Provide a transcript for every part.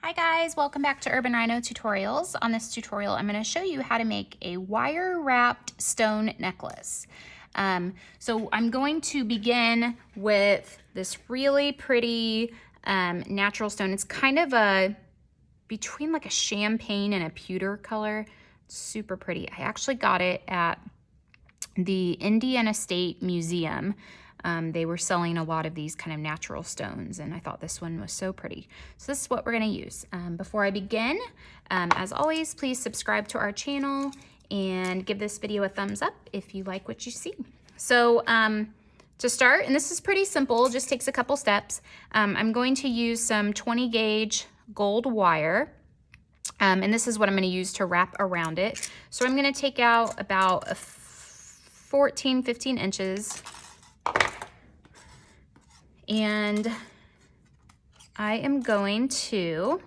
Hi guys, welcome back to Urban Rhino Tutorials. On this tutorial, I'm going to show you how to make a wire wrapped stone necklace. So I'm going to begin with this really pretty natural stone. It's kind of between like a champagne and a pewter color. It's super pretty. I actually got it at the Indiana State Museum. They were selling a lot of these kind of natural stones, and I thought this one was so pretty. So this is what we're going to use. Before I begin, as always, please subscribe to our channel and give this video a thumbs up if you like what you see. So to start, and this is pretty simple, just takes a couple steps, I'm going to use some 20 gauge gold wire. And this is what I'm going to use to wrap around it. So I'm going to take out about 15 inches. And I am going to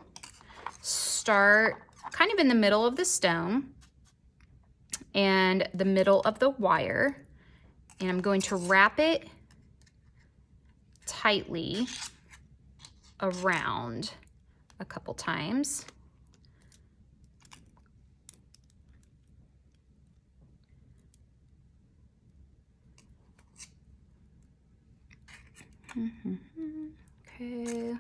start kind of in the middle of the stone and the middle of the wire. And I'm going to wrap it tightly around a couple times. Okay.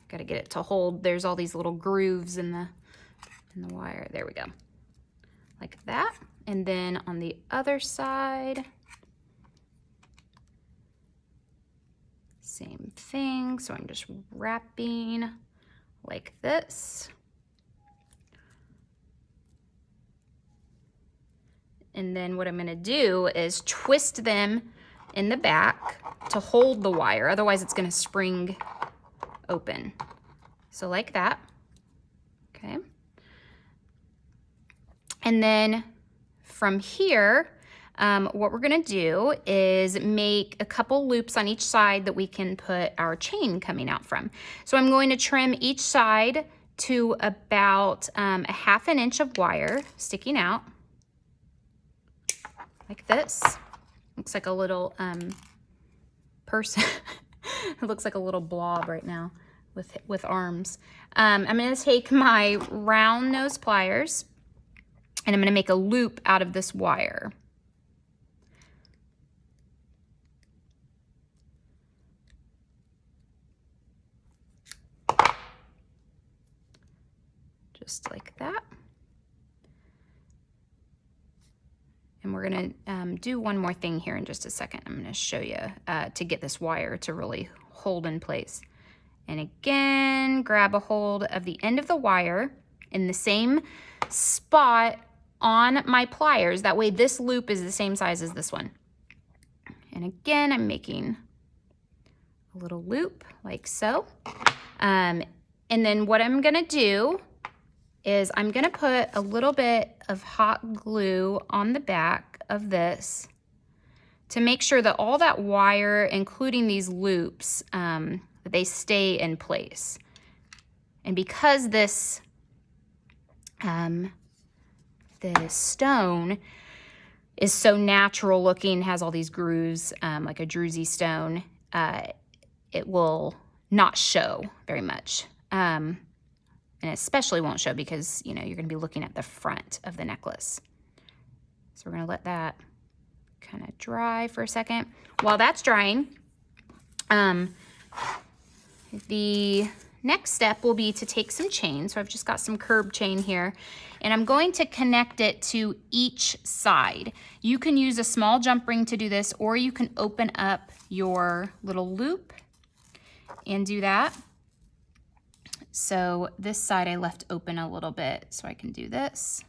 Got to get it to hold. There's all these little grooves in the wire. There we go. Like that. And then on the other side, same thing. So I'm just wrapping like this. And then what I'm going to do is twist them in the back to hold the wire. Otherwise it's going to spring open. So like that. Okay. And then from here, what we're going to do is make a couple loops on each side that we can put our chain coming out from. So I'm going to trim each side to about a 1/2 inch of wire sticking out. Like this. Looks like a little person. It looks like a little blob right now with arms. I'm going to take my round nose pliers and I'm going to make a loop out of this wire. Just like that. And we're going to do one more thing here in just a second. I'm going to show you to get this wire to really hold in place. And again, grab a hold of the end of the wire in the same spot on my pliers. That way this loop is the same size as this one. And again, I'm making a little loop like so. And then what I'm going to do is I'm going to put a little bit of hot glue on the back of this to make sure that all that wire, including these loops, they stay in place. And because this stone is so natural looking, has all these grooves like a Druzy stone, it will not show very much. And especially won't show because, you know, you're going to be looking at the front of the necklace. So we're going to let that kind of dry for a second. While that's drying, the next step will be to take some chain. So I've just got some curb chain here, and I'm going to connect it to each side. You can use a small jump ring to do this, or you can open up your little loop and do that. So this side I left open a little bit so I can do this.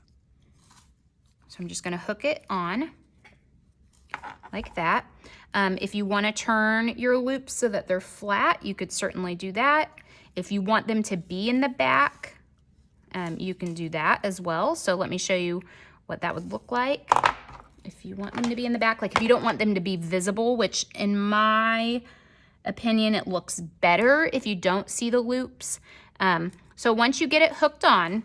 So I'm just going to hook it on like that. If you want to turn your loops so that they're flat, you could certainly do that. If you want them to be in the back, you can do that as well. So let me show you what that would look like. If you want them to be in the back, like if you don't want them to be visible, which in my opinion, it looks better if you don't see the loops. So once you get it hooked on,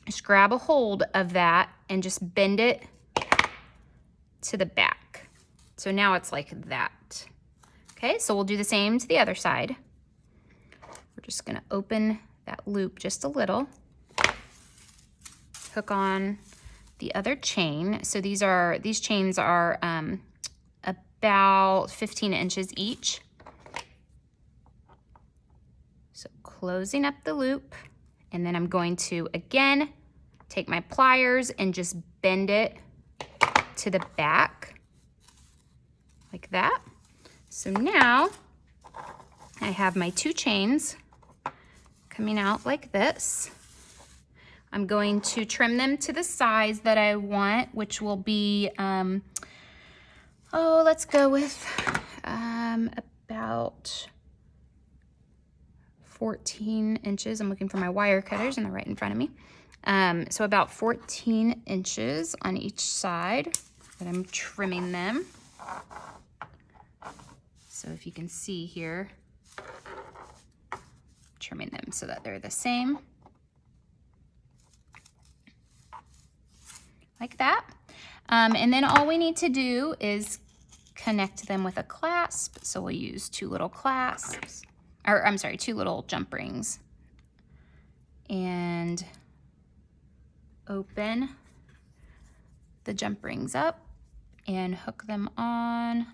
just grab a hold of that and just bend it to the back. So now it's like that. Okay, so we'll do the same to the other side. just gonna open that loop just a little, hook on the other chain. So these chains are about 15 inches each. So closing up the loop, and then I'm going to, again, take my pliers and just bend it to the back, like that. So now I have my 2 chains coming out like this. I'm going to trim them to the size that I want, which will be, let's go with about 14 inches. I'm looking for my wire cutters and they're right in front of me. So about 14 inches on each side that I'm trimming them. So if you can see here, trimming them so that they're the same. Like that. And then all we need to do is connect them with a clasp. So we'll use 2 little clasps, or I'm sorry, 2 little jump rings. And open the jump rings up and hook them on.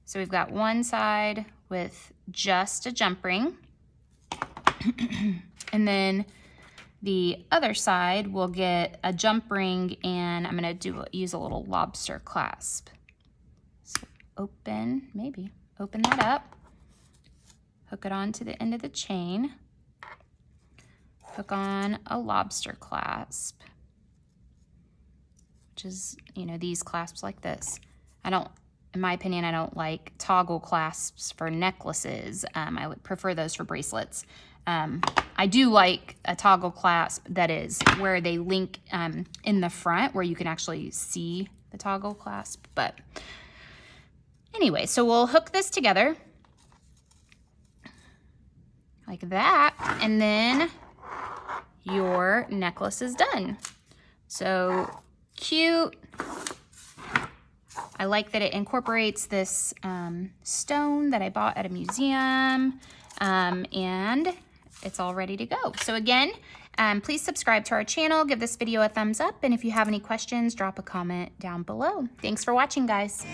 So we've got one side with just a jump ring, and then the other side will get a jump ring, and I'm gonna use a little lobster clasp. So open that up, hook it onto the end of the chain, hook on a lobster clasp, which is, these clasps like this. In my opinion, I don't like toggle clasps for necklaces. I would prefer those for bracelets. I do like a toggle clasp that is where they link in the front, where you can actually see the toggle clasp. But anyway, so we'll hook this together like that, and then your necklace is done. So cute. I like that it incorporates this stone that I bought at a museum, and it's all ready to go. So again, please subscribe to our channel, give this video a thumbs up, and if you have any questions, drop a comment down below. Thanks for watching, guys.